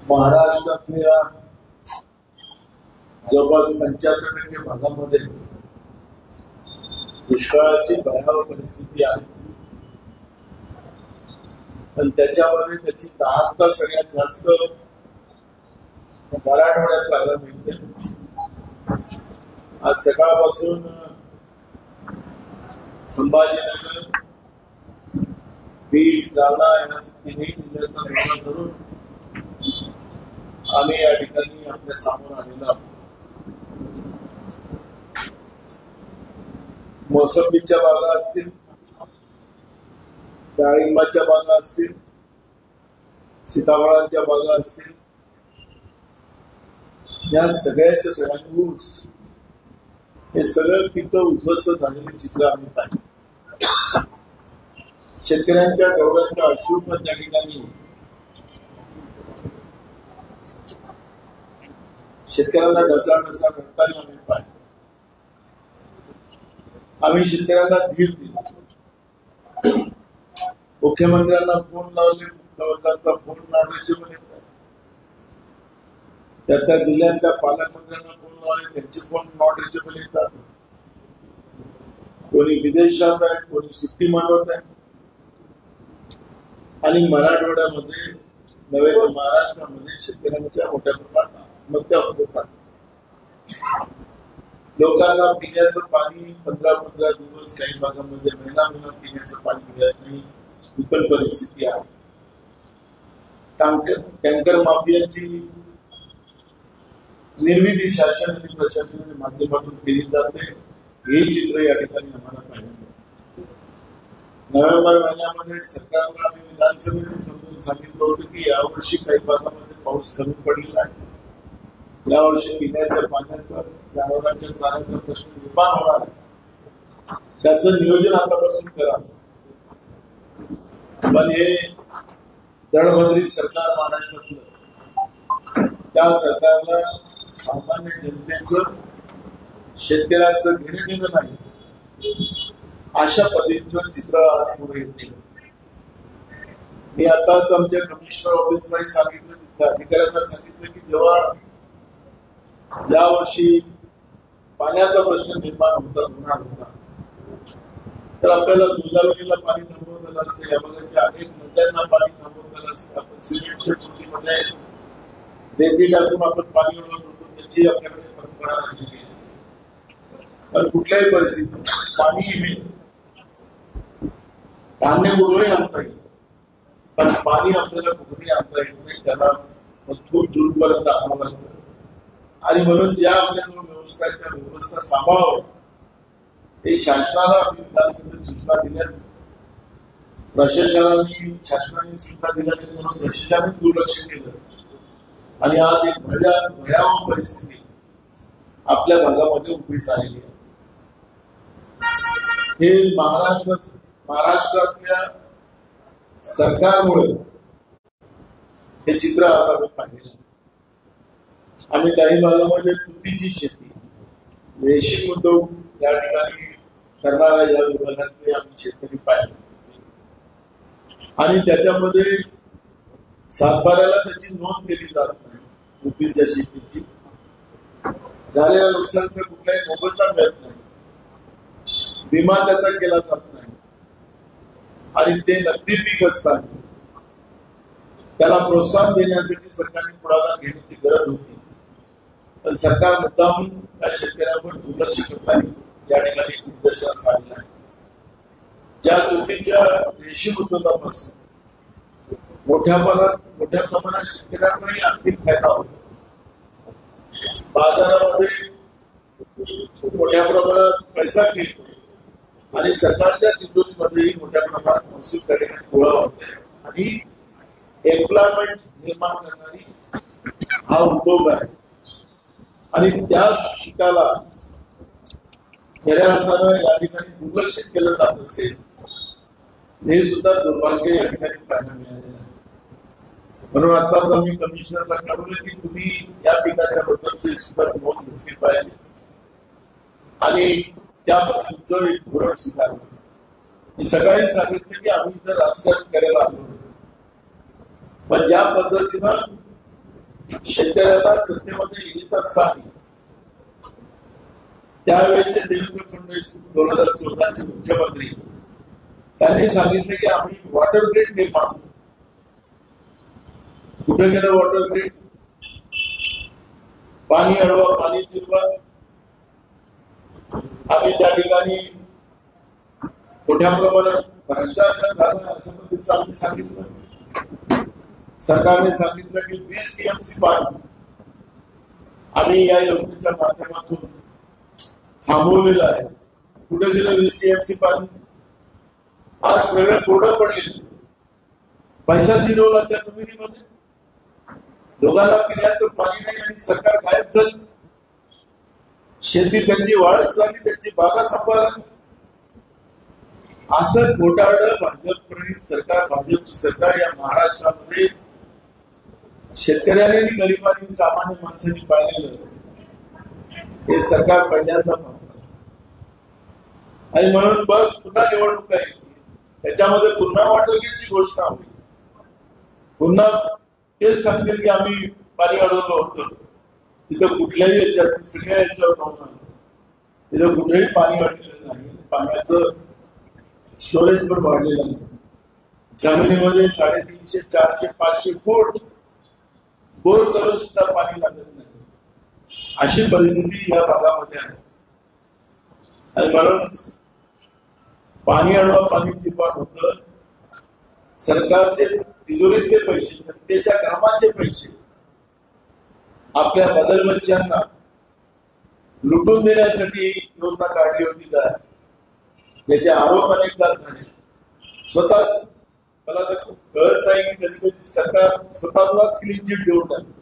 महाराष्ट्रातल्या जवळपास 75% भागामध्ये दुष्काळाची भयावह परिस्थिती आहे. पण त्याच्यामध्ये त्याची दाहकता सगळ्यात जास्त मराठवाड्यात पाहायला मिळते. आज सकाळपासून संभाजीनगर, बीड, जालना या तिन्ही जिल्ह्याचा दौरा करून आम्ही या ठिकाणी आपल्या समोर आलेलो आहोत. मोसंबीच्या बागा असतील, डाळिंबाच्या बागा असतील, सीताफळांच्या बागा असतील, या सगळ्याच्या सगळ्यांनी ऊस हे सगळं पिकं उद्ध्वस्त झालेली चित्र आम्ही पाहिली. शेतकऱ्यांच्या डोळ्यातल्या अश्रू पण त्या ठिकाणी शेतकऱ्यांना ढसाढसा करताना आम्ही पाहिलं. आम्ही शेतकऱ्यांना धीर दिला. मुख्यमंत्र्यांना फोन लावले, मुख्यमंत्र्यांचा फोन नॉट रिचेबल येत आहे. त्या जिल्ह्यातल्या पालकमंत्र्यांना फोन लावले, त्यांचे फोन नॉट रिचेबल येतात. कोणी विदेशात आहे, कोणी सुट्टी मानवत आहे. आणि मराठवाड्यामध्ये नव्हे तर महाराष्ट्रामध्ये शेतकऱ्यांच्या मोठ्या प्रमाणात आत्महत्या होतात. लोकांना पिण्याचं पाणी 15-15 दिवस, काही भागामध्ये महिना पिण्याचं पाणी मिळत नाही, ही पण परिस्थिती आहे. टँकर माफियाची निर्मिती शासन आणि प्रशासनाच्या माध्यमातून केली जाते, हे चित्र या ठिकाणी आम्हाला पाहिजे. नोव्हेंबर महिन्यामध्ये सरकारला आम्ही विधानसभेने समजून सांगितलं होतं की यावर्षी काही भागामध्ये पाऊस कमी पडलेला आहे. यावर्षी पिण्याच्या पाण्याचा, जनावरांच्या चाऱ्याचा प्रश्न निर्माण होणार आहे. त्याचं नियोजन आतापासून करा. पण हे दडबदरी सरकार महाराष्ट्रातलं, त्या सरकारला सामान्य जनतेचं, शेतकऱ्यांचं घेणं देणं नाही, अशा पद्धतीचं चित्र आज पुढे येते. मी आताच आमच्या कमिशनर ऑफिसला सांगितलं, तिथल्या अधिकाऱ्यांना सांगितलं की जेव्हा यावर्षी पाण्याचा प्रश्न निर्माण होणार होता, तर आपल्याला गोदावरीला पाणी थांबवताना असते, या भागाच्या अनेक नद्यांना पाणी थांबवताना असते. आपण सिमेंटच्या टोटीमध्ये रेती टाकून आपण पाणी उडवत होतो, त्याची आपल्याकडे परंपरा राहिलेली आहे. पण कुठल्याही परिस्थितीत पाणी हे धान्य कुठूनही आणता येईल, पण पाणी आपल्याला कुठूनही आणता येत नाही. त्याला खूप दूरपर्यंत आणावं लागतं. आणि म्हणून ज्या आपल्याजवळ व्यवस्था आहे त्या व्यवस्था सांभाळावं, हे शासनाला आम्ही विधानसभेत सूचना दिल्या. प्रशासनाने शासनाने सूचना दिल्या नाही म्हणून प्रशासनाने दुर्लक्ष केलं. आणि आज एक भयावह परिस्थिती आपल्या भागामध्ये उभी झालेली आहे. हे महाराष्ट्रातल्या सरकारमुळे हे चित्र आता आपण पाहिलेलं आहे. आम्ही काही भागामध्ये तुतीची शेती, रेशीम उद्योग या ठिकाणी करणारा या विभागातले आम्ही शेतकरी पाहिले. आणि त्याच्यामध्ये सातबाऱ्याला त्याची नोंद केली जात नाही. तुतीच्या शेतीची झालेल्या नुकसानचा कुठलाही मोबदला मिळत नाही, विमा त्याचा केला जात नाही. आणि ते नगदी पीक असतात, त्याला प्रोत्साहन देण्यासाठी सरकारने पुढाकार घेण्याची गरज होती. पण सरकार मुद्दाम त्या शेतकऱ्यांवर दुर्लक्ष करताना या ठिकाणी निदर्शनास आलेलं आहे. ज्या तुटीच्या रेशीम उद्योगापासून मोठ्या प्रमाणात शेतकऱ्यांनाही आर्थिक फायदा होतो. बाजारामध्ये मोठ्या प्रमाणात पैसा खेळतो आणि सरकारच्या तिजोरीमध्येही मोठ्या प्रमाणात महसूल त्या ठिकाणी गोळा होते. आणि एम्प्लॉयमेंट निर्माण करणारी हा उद्योग आहे. आणि त्याच पिकाला खऱ्या अर्थानं या ठिकाणी दुर्लक्षित केलं जात असेल, हे सुद्धा दुर्भाग्य या ठिकाणी पाहायला मिळालेलं आहे. म्हणून आताच आम्ही कमिशनरला कळवलं की तुम्ही या पिकाच्या बद्दलचे सुद्धा नोंद घेतली पाहिजे आणि त्या पद्धतीचं एक धोरण स्वीकारलं. मी सकाळी सांगितलं की आम्ही इथं राजकारण करायला आलो, पण ज्या पद्धतीनं शेतकऱ्यांना सत्तेमध्ये येत असताना त्यावेळेचे देवेंद्र फडणवीस 2014चे मुख्यमंत्री त्यांनी सांगितलं की आम्ही वॉटर ग्रीड निर्माण. कुठे गेलं वॉटर ग्रीड? पाणी अडवा, पाणी जिरवा. आम्ही त्या ठिकाणी मोठ्या प्रमाणात भ्रष्टाचार झाला असं पद्धतीचं आम्ही सांगितलं. सरकारने सांगितलं की 20 TMC पाणी आम्ही या योजनेच्या माध्यमातून थांबवलेलं आहे. कुठे गेलं 20 TMC पाणी? आज सगळं कोरडं पडलेलं. पैसा जिरवला त्या जमिनीमध्ये, लोकांना पिण्याचं पाणी नाही आणि सरकार गायब झालं. शेती त्यांची वाढत झाली, त्यांची बागा सांभाळली. असं घोटाळं भाजप सरकार, भाजप सरकार या महाराष्ट्रामध्ये शेतकऱ्यांनी, गरिबांनी, सामान्य माणसांनी पाहिलेलं हे सरकार पहिल्यांदा पाहतं. आणि म्हणून बघ पुन्हा निवडणूक आहे, त्याच्यामध्ये पुन्हा वॉटर ग्रीडची घोषणा होईल. पुन्हा तेच सांगतील की आम्ही पाणी अडवलं होतं. तिथं कुठल्याही याच्यात, सगळ्या याच्यावर होणार, तिथं कुठेही पाणी अडलेलं नाही. पाण्याचं स्टोरेज पण वाढलेलं नाही. जमिनीमध्ये 350, 400, 500 फूट बोर करून सुद्धा पाणी लागत नाही. अशी परिस्थिती या भागामध्ये आहे. आणि म्हणून पाणी अडवा, पाणी चिपाट होतं. सरकारचे तिजोरीतले पैसे, जनतेच्या कामाचे पैसे आपल्या बदलबच्च्यांना लुटून देण्यासाठी योजना काढली होती का? त्याचे आरोप अनेकदा झाले. स्वतःच मला तर कळत नाही की कधी कधी सरकार स्वतःलाच क्लीन चिट देऊन टाकते.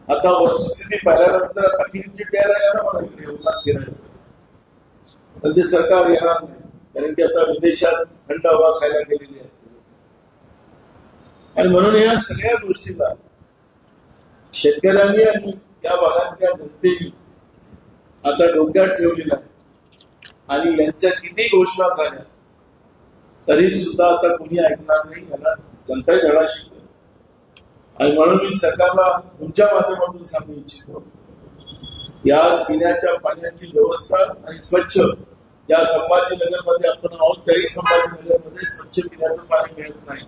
आता वस्तुस्थिती पाहिल्यानंतर आता क्लीन चिट द्यायला येणार मला इकडे योजना केलं, पण ते सरकार येणार नाही. कारण की आता विदेशात थंड हवा खायला गेलेली आहे. आणि म्हणून या सगळ्या गोष्टीला शेतकऱ्यांनी आणि या भागातल्या जनतेने आता डोक्यात ठेवलेला आहे. आणि यांच्या किती घोषणा झाल्या तरी सुद्धा आता कोणी ऐकणार नाही. याला जनता धडा शिकतो. आणि म्हणून मी सरकारला तुमच्या माध्यमातून सांगू इच्छितो की आज पिण्याच्या पाण्याची व्यवस्था आणि स्वच्छ, ज्या संभाजीनगरमध्ये आपण आहोत त्याही संभाजीनगरमध्ये स्वच्छ पिण्याचं पाणी मिळत नाही.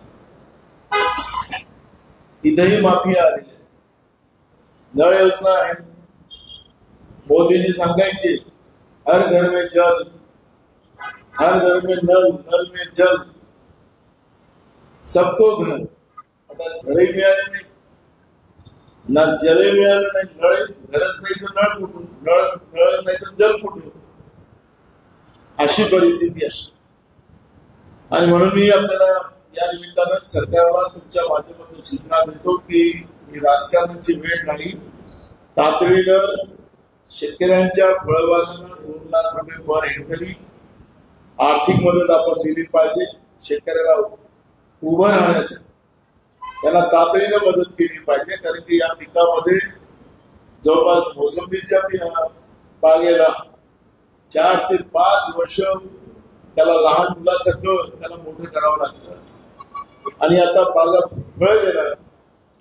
इथेही माफिया आलेली आहे. नळ योजना आहे. मोदीजी सांगायचे हर घर में जल, हर घर में नल, नल में जल, सबको घर. आता घरही मिळाले नाही, ना जलही मिळालं नाही. नळ घरच नाही तर नळ कुठून, नळ नाही तर जल कुठून, अशी परिस्थिती आहे. आणि म्हणून मी आपल्याला या निमित्तानं सरकारला तुमच्या माध्यमातून सूचना देतो की ही राजकारणाची वेळ नाही. तातडीनं शेतकऱ्यांच्या फळबागांना 2 लाख रुपये पर हेक्टरी आर्थिक मदत आपण दिली पाहिजे. शेतकऱ्याला उभं राहण्यासाठी त्यांना तातडीनं मदत केली पाहिजे. कारण की या पिकामध्ये जवळपास मोसंबीच्या बागेला 4 ते 5 वर्ष त्याला लहान मुलासारखं त्याला मोठं करावं लागतं. आणि आता बागा फळ देणार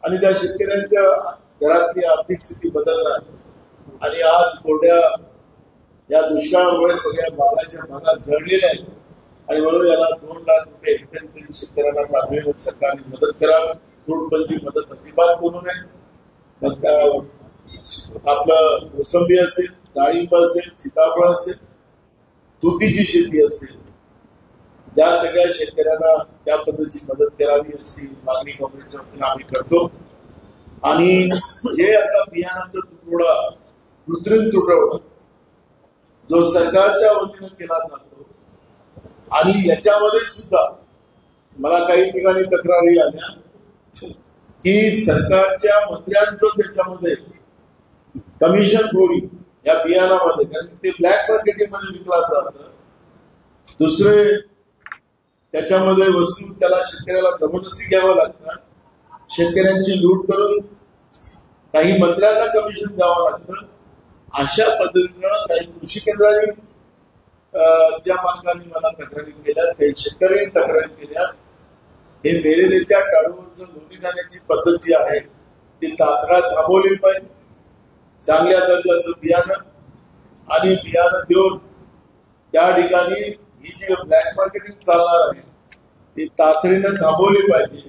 आणि त्या शेतकऱ्यांच्या घरातली आर्थिक स्थिती बदलणार. आणि आज कोरड्या या दुष्काळामुळे सगळ्या बागा जळलेल्या आहेत. आणि म्हणून याला 2 लाख रुपये हेक्टरी तरी शेतकऱ्यांना तातडीनं सरकारने मदत करावी. तोडबंदी मदत अजिबात करू नये. मग आपलं मोसंबी असेल, डाळिंब असेल, सीताफळ असेल, तुतीची शेती असेल, त्या सगळ्या शेतकऱ्यांना त्या पद्धतीची मदत करावी अशी मागणी काँग्रेसच्या वतीने आम्ही करतो. आणि जे आता बियाणाचा तुटवडा, कृत्रिम तुटवडा जो सरकारच्या वतीने केला जातो, आणि याच्यामध्ये सुद्धा मला काही ठिकाणी तक्रारी आल्या की सरकारच्या मंत्र्यांचं त्याच्यामध्ये कमिशन खोरी या बियाणामध्ये, कारण ते ब्लॅक मार्केटिंग मध्ये विकला जातं. दुसरे त्याच्यामध्ये वस्तू त्याला शेतकऱ्याला जबरदस्ती घ्यावं लागतात. शेतकऱ्यांची लूट करून काही मंत्र्यांना कमिशन द्यावं लागतं. अशा पद्धतीनं काही कृषी केंद्रांनी ज्या मालकांनी मला तक्रारी केल्या, काही शेतकऱ्यांनी तक्रारी केल्या हे मेलेल्याच्या टाळूवरचं लोणी खाण्याची पद्धत जी आहे ती तात्काळ थांबवली पाहिजे. चांगल्या दर्जाचं बियाणं आणि बियाणं देऊन त्या ठिकाणी ही जी ब्लॅक मार्केटिंग चालणार आहे ती तातडीनं थांबवली पाहिजे.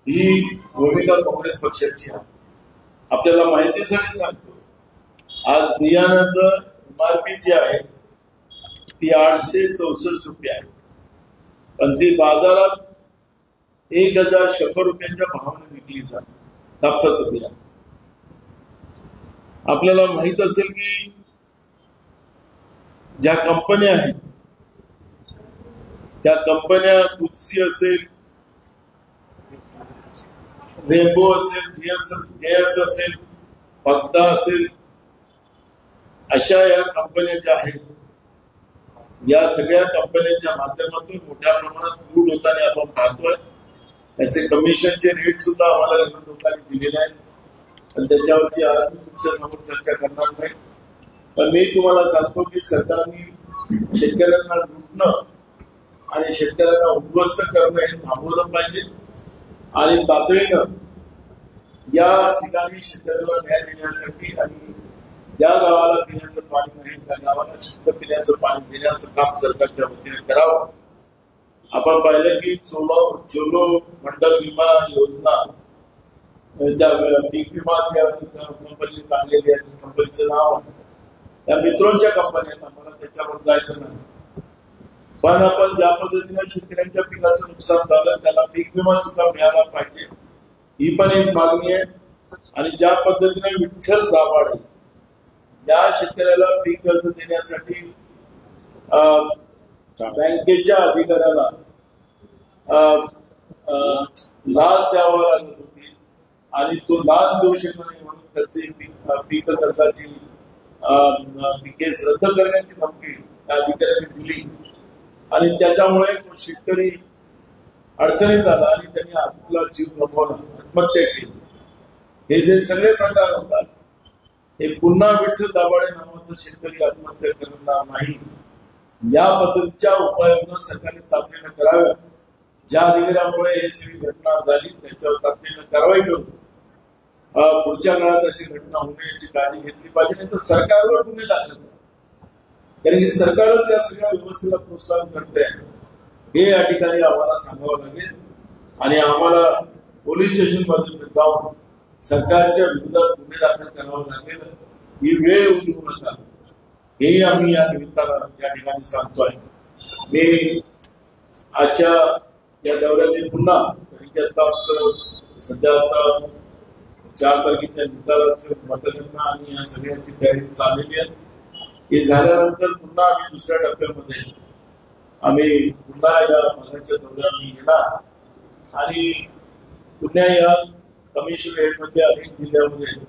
ही भूमिका काँग्रेस पक्षाची आहे. आपल्याला माहितीसाठी सांगतो, आज बियाणाचं MRP जी आहे ती 864 रुपये आहे, पण ती बाजारात 1000 रुपयांच्या भावाने विकली जाते. कापसाचं बियाणं आपल्याला माहित असेल की ज्या कंपन्या आहेत त्या कंपन्या तुलसी असेल, रेनबो असेल, JS असेल, पद्दा असेल, अशा या कंपन्या ज्या आहेत या सगळ्या कंपन्यांच्या माध्यमातून मोठ्या प्रमाणात लूट होताना आपण पाहतोय. त्याचे कमिशनचे रेट सुद्धा आम्हाला लोकांनी दिलेले आहेत, पण त्याच्यावरची आज तुमच्या समोर चर्चा करणार नाही. पण मी तुम्हाला सांगतो की सरकारने शेतकऱ्यांना लुटणं आणि शेतकऱ्यांना उद्ध्वस्त करणं हे थांबवलं पाहिजे आणि तातडीनं या ठिकाणी शेतकऱ्याला न्याय देण्यासाठी आणि ज्या गावाला पिण्याचं पाणी नाही त्या गावाला शुद्ध पिण्याचं पाणी देण्याचं काम सरकारच्या वतीने करावं. आपण पाहिलं की चोलो मंडल विमा योजना ज्या पीक विमा त्या कंपनी काढलेली आहे, कंपनीचं नाव आहे, त्या मित्रांच्या कंपन्या, आम्हाला त्याच्यावर जायचं नाही. पण आपण ज्या पद्धतीने शेतकऱ्यांच्या पिकाचं नुकसान झालं त्याला पीक विमा सुद्धा मिळाला पाहिजे, ही पण एक मागणी आहे. आणि ज्या पद्धतीने विठ्ठल दाभाडे या शेतकऱ्याला पीक कर्ज देण्यासाठी बँकेच्या अधिकाऱ्याला लाच द्यावा लागत होती आणि तो लाच देऊ शकला नाही म्हणून त्याची पीक कर्जाची केस रद्द करण्याची धमकी त्या अधिकाऱ्यांनी दिली आणि त्याच्यामुळे तो शेतकरी अडचणीत आला आणि त्यांनी आपला जीव गमावला, आत्महत्या केली. हे जे सगळे प्रकार होतात हे पुन्हा विठ्ठल दाभाडे नावाचा शेतकरी आत्महत्या करणार नाही. या पद्धतीच्या उपाययोजना सरकारने तातडीनं कराव्या. ज्या अधिकाऱ्यामुळे ही सगळी घटना झाली त्याच्यावर तातडीनं कारवाई करून पुढच्या काळात अशी घटना होणे याची काळजी घेतली पाहिजे, नाही तर सरकारवर गुन्हे दाखल करा. कारण की सरकारच या सगळ्या व्यवस्थेला प्रोत्साहन करते हे या ठिकाणी आम्हाला सांगावं लागेल आणि आम्हाला पोलीस स्टेशन मध्ये जाऊन सरकारच्या विरोधात गुन्हे दाखल करावा लागेल. ही वेळ उद्भवू नका हेही आम्ही या निमित्तानं या ठिकाणी सांगतोय. मी आजच्या या दौऱ्याने पुन्हा आमचं सध्या आता 4 तारखेच्या निकालाचं मतगणना आणि या सगळ्यांची तयारी चाललेली आहे. हे झाल्यानंतर पुन्हा आम्ही दुसऱ्या टप्प्यामध्ये आम्ही पुन्हा या भागाच्या दौऱ्याने येणार आणि पुन्हा या कमिशनरेट मध्ये अनेक जिल्ह्यामध्ये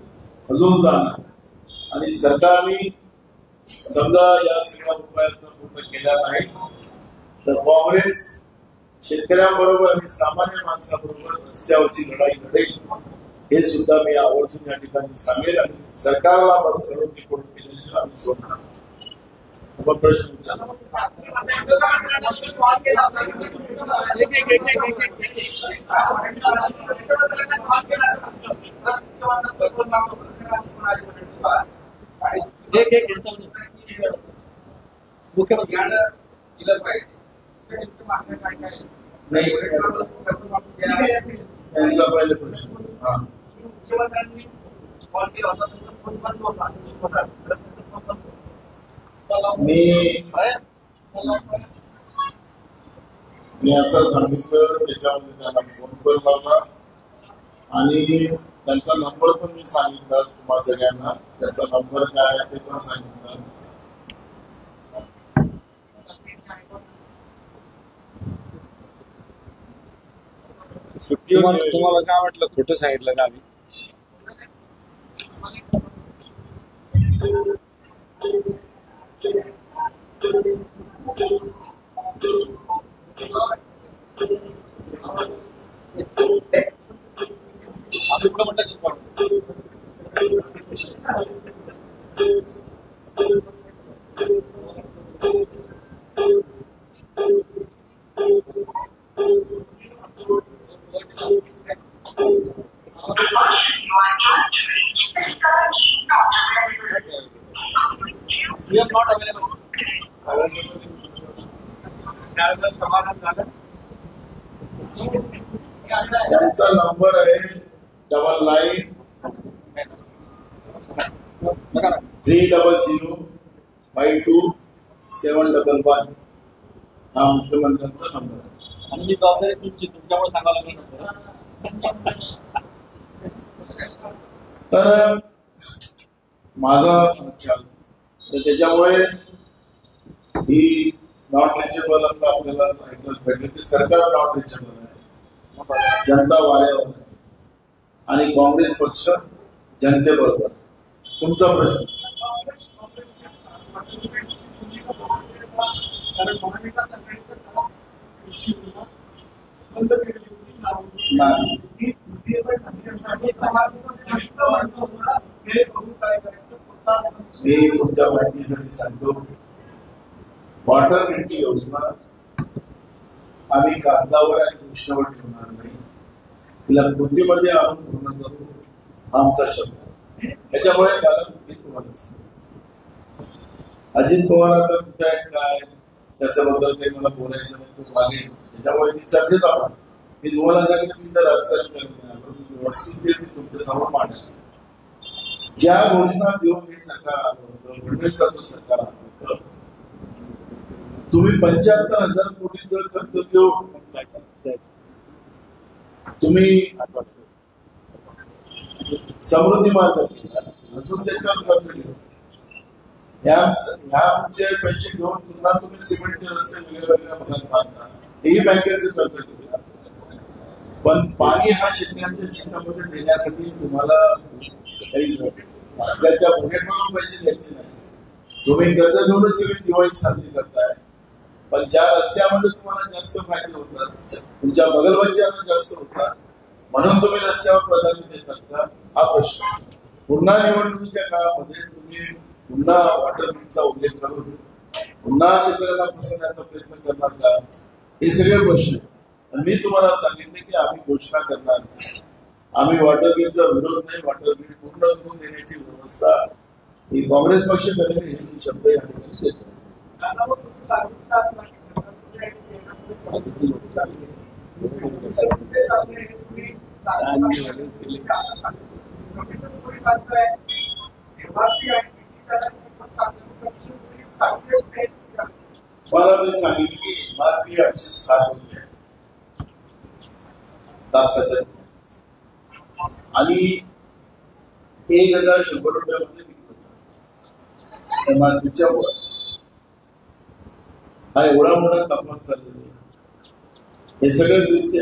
अजून जाणार आणि सरकारने समजा या सगळ्या उपाययोजना पूर्ण केल्या नाही तर काँग्रेस शेतकऱ्यांबरोबर आणि सामान्य माणसाबरोबर रस्त्यावरची लढाई लढेल हे सुद्धा मी आवर्जून या ठिकाणी सांगेल आणि सरकारला सर्व करून केल्याशिवाय आम्ही सोडणार. प्रश्न विचारला नाही त्यांचा पहिले प्रश्न मी असं सांगितलं त्याच्यामध्ये त्यांना फोन पण लावला आणि त्यांचा नंबर पण मी सांगितला तुम्हा सगळ्यांना. त्याचा नंबर काय आहे ते पण सांगितलं. तुम्हाला काय वाटलं खोटं सांगितलं का आम्ही? म्हणता समाधान झालं. त्यांचा नंबर आहे 9930527111 हा मुख्यमंत्र्यांचा नंबर आहे. आणि मी पावसाळ्यात तुमच्यामुळे सांगायला लागलो. तर माझा तर त्याच्यामुळे ही नॉट रिचेबल आपल्याला ऐकलंच भेटलं की सरकार नॉट रिचेबल आहे, जनता वाऱ्यावर आहे आणि काँग्रेस पक्ष जनतेबरोबर. तुमचा प्रश्न नाही. मी तुमच्या माहितीसाठी सांगतो, वॉटर ग्रीडची योजना आम्ही कागदावर आणि घोषणावर ठेवणार नाही, तिला कृतीमध्ये आणून पूर्ण करू हा आमचा शब्द आहे. त्याच्यामुळे कारण मी तुम्हाला अजित पवार आता कुठे आहेत काय त्याच्याबद्दल काही मला बोलायचं नाही, खूप लागेल. त्याच्यामुळे मी चर्चेत आहोत. मी तुम्हाला सांगितलं मी तर राजकारण करणार, वस्तुस्थिती मी तुमच्या समोर मांडणार. ज्या घोषणा देऊन हे सरकार आलं होतं, फडणवीसाचं सरकार आलं होतं, तुम्ही 75,000 कोटीचं कर्ज घेऊन तुम्ही समृद्धी मार्ग केला, अजून त्याच्यावर कर्ज घेतलं. ह्याचे पैसे घेऊन पुन्हा तुम्ही सिमेंटचे रस्ते वेगळ्या वेगळ्या भागात बांधता, हेही बँकेचं कर्ज घेतलं. पण पाणी हा शेतकऱ्यांच्या शेतामध्ये देण्यासाठी तुम्हाला काही राज्याच्या बजेटमधून पैसे द्यायचे नाही. तुम्ही कर्ज घेऊनच सगळी दिवाळी साजरी करताय. पण ज्या रस्त्यामध्ये तुम्हाला जास्त फायदे होतात, तुमच्या बगलबच्च्यांना जास्त होतात, म्हणून तुम्ही रस्त्यावर प्राधान्य देतात का हा प्रश्न. पुन्हा निवडणुकीच्या काळामध्ये तुम्ही पुन्हा वॉटर ग्रीडचा उल्लेख करून पुन्हा शेतकऱ्यांना फसवण्याचा प्रयत्न करणार का, हे सगळे प्रश्न. मी तुम्हाला सांगितले की आम्ही घोषणा करणार नाही, आम्ही वॉटर ग्रीडचा विरोध नाही, वॉटर ग्रीड पूर्ण करून देण्याची व्यवस्था ही काँग्रेस पक्ष करेल, हे शब्द या ठिकाणी देतो. मला मी सांगितलं की MRP 860 रुपये कापसाच्या आणि 1,100 रुपयामध्ये विकत MRPच्या वर. हा एवढा मोठा तापमान चाललेला आहे, हे सगळं दिसते,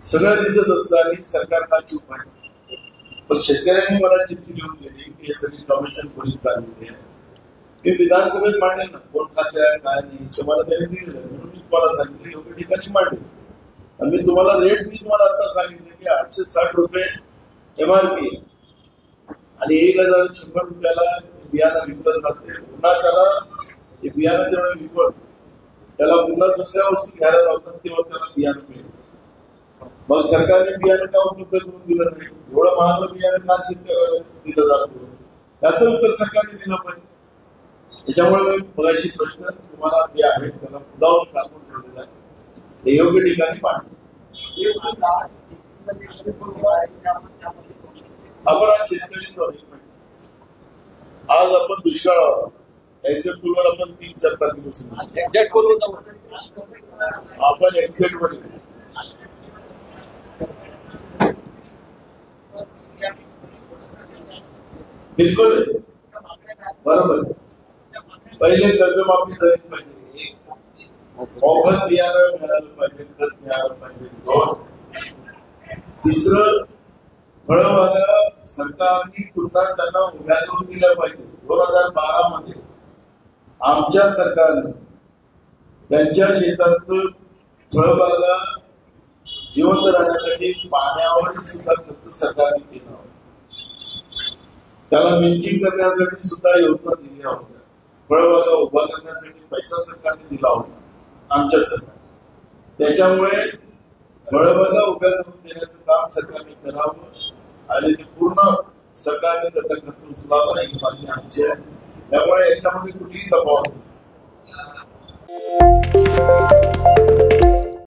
सगळं दिसत असतं आणि सरकार का चूप आहे. पण शेतकऱ्यांनी मला चिठ्ठी लिहून दिली की हे सगळी कमिशन कोणी चाललेली आहे. मी विधानसभेत मांडले ना, कोण खाते आहे काय नाही ते मला त्यांनी दिलेलं आहे, म्हणून मी तुम्हाला सांगितलं योग्य ठिकाणी मांडले. आणि मी तुम्हाला रेट मी तुम्हाला आता सांगितले की 860 रुपये MRP आणि 1,100 रुपयाला बियाणं विकलं जाते. पुन्हा त्याला ते बियाणं जेवढं विकून त्याला पुन्हा दुसऱ्या वस्तू घ्यायला लावतात तेव्हा त्याला बियाणं मिळेल. मग सरकारने बियाणं का उपलब्ध करून दिलं नाही, एवढं महाग बियाणं का शेतकऱ्याला दिलं जातं, त्याचं उत्तर सरकारने दिलं पाहिजे. त्याच्यामुळे मी मगाशी प्रश्न तुम्हाला जे आहे त्याला मुद्दावून टाकून ठेवलेला आहे, हे योग्य ठिकाणी मांडतो. आपण आज शेतकरीच आज आपण दुष्काळावर एक्झॅक्ट पूलवर आपण 3-4 तारखेपासून आपण एक्झॅक्ट वर बिलकुल बरोबर. पहिले कर्जमाफी झाली पाहिजे, मोफत बियाणं मिळालं पाहिजे, खत मिळालं पाहिजे. 2, तिसरं फळबागा सरकारने पुन्हा त्यांना उभ्या करून दिल्या पाहिजे. 2012 मध्ये आमच्या सरकारने त्यांच्या शेतातलं फळबागा जिवंत राहण्यासाठी पाण्यावर सुद्धा खर्च सरकारने केला होता. त्याला मिंचिंग करण्यासाठी सुद्धा योजना दिल्या होत्या. फळबागा उभा करण्यासाठी पैसा सरकारने दिला होता आमच्या सरकार. त्याच्यामुळे फळबागा उभ्या करून देण्याचं काम सरकारने करावं आणि ते पूर्ण सरकारने त्याचा खर्च उचलावा ही मागणी आमची आहे. त्यामुळे याच्यामध्ये कुठलीही दबाव नाही.